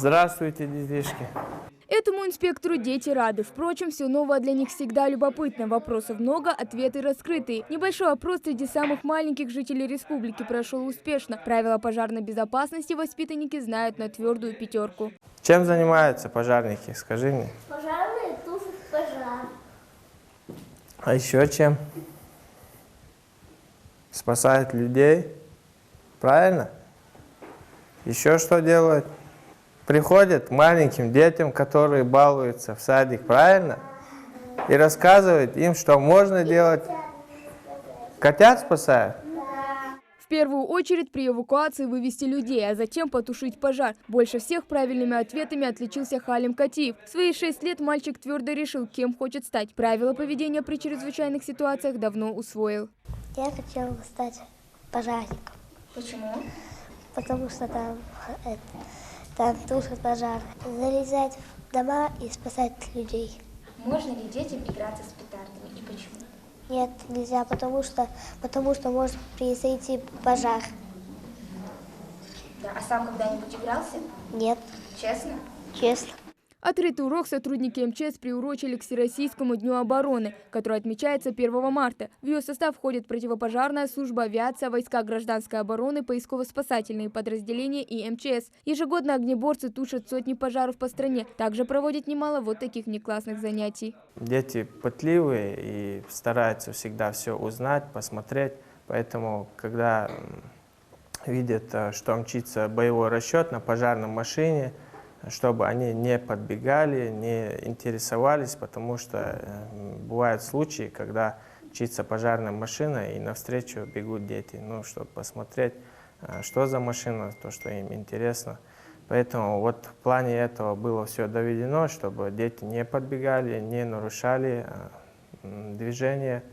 Здравствуйте, детишки. Этому инспектору дети рады. Впрочем, все новое для них всегда любопытно. Вопросов много, ответы раскрытые. Небольшой опрос среди самых маленьких жителей республики прошел успешно. Правила пожарной безопасности воспитанники знают на твердую пятерку. Чем занимаются пожарники, скажи мне? Пожарные тушат пожар. А еще чем? Спасают людей. Правильно? Еще что делают? Приходят к маленьким детям, которые балуются в садик, правильно? И рассказывают им, что можно делать. Котят спасают? В первую очередь при эвакуации вывести людей, а затем потушить пожар. Больше всех правильными ответами отличился Халим Катиев. В свои 6 лет мальчик твердо решил, кем хочет стать. Правила поведения при чрезвычайных ситуациях давно усвоил. Я хотела стать пожарником. Почему? Потому что там тушат пожар. Залезать в дома и спасать людей. Можно ли детям играться с петардами и почему? Нет, нельзя, потому что может произойти пожар. Да, а сам когда-нибудь игрался? Нет, Честно? честно. Открытый урок сотрудники МЧС приурочили к Всероссийскому дню обороны, который отмечается 1 марта. В ее состав входят противопожарная служба, авиация, войска гражданской обороны, поисково-спасательные подразделения и МЧС. Ежегодно огнеборцы тушат сотни пожаров по стране. Также проводят немало вот таких внеклассных занятий. Дети пытливые и стараются всегда все узнать, посмотреть. Поэтому, когда видят, что мчится боевой расчет на пожарной машине, чтобы они не подбегали, не интересовались, потому что бывают случаи, когда мчится пожарная машина и навстречу бегут дети, чтобы посмотреть, что за машина, то, что им интересно. Поэтому вот в плане этого было все доведено, чтобы дети не подбегали, не нарушали движение,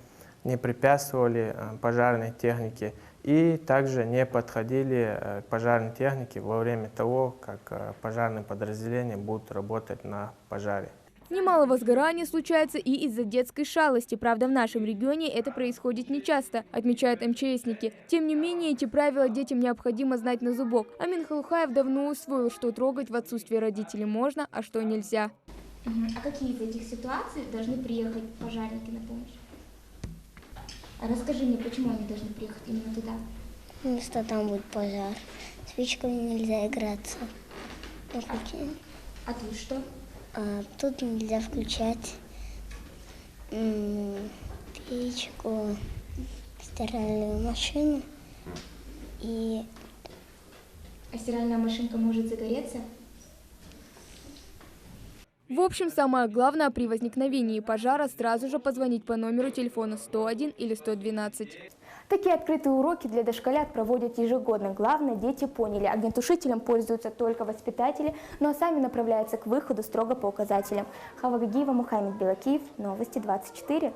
не препятствовали пожарной технике и также не подходили к пожарной технике во время того, как пожарные подразделения будут работать на пожаре. Немало возгораний случается и из-за детской шалости. Правда, в нашем регионе это происходит нечасто, отмечают МЧСники. Тем не менее, эти правила детям необходимо знать на зубок. Амин Халухаев давно усвоил, что трогать в отсутствие родителей можно, а что нельзя. А какие из этих ситуаций должны приехать пожарники на помощь? А расскажи мне, почему они должны приехать именно туда? Потому что там будет пожар. Спичками нельзя играться. А тут что? Тут нельзя включать печку, стиральную машину и... А стиральная машинка может загореться? В общем, самое главное при возникновении пожара сразу же позвонить по номеру телефона 101 или 112. Такие открытые уроки для дошколят проводят ежегодно. Главное, дети поняли, огнетушителем пользуются только воспитатели, но сами направляются к выходу строго по указателям. Хава Гагиева, Мухаммед Белакиев, Новости 24.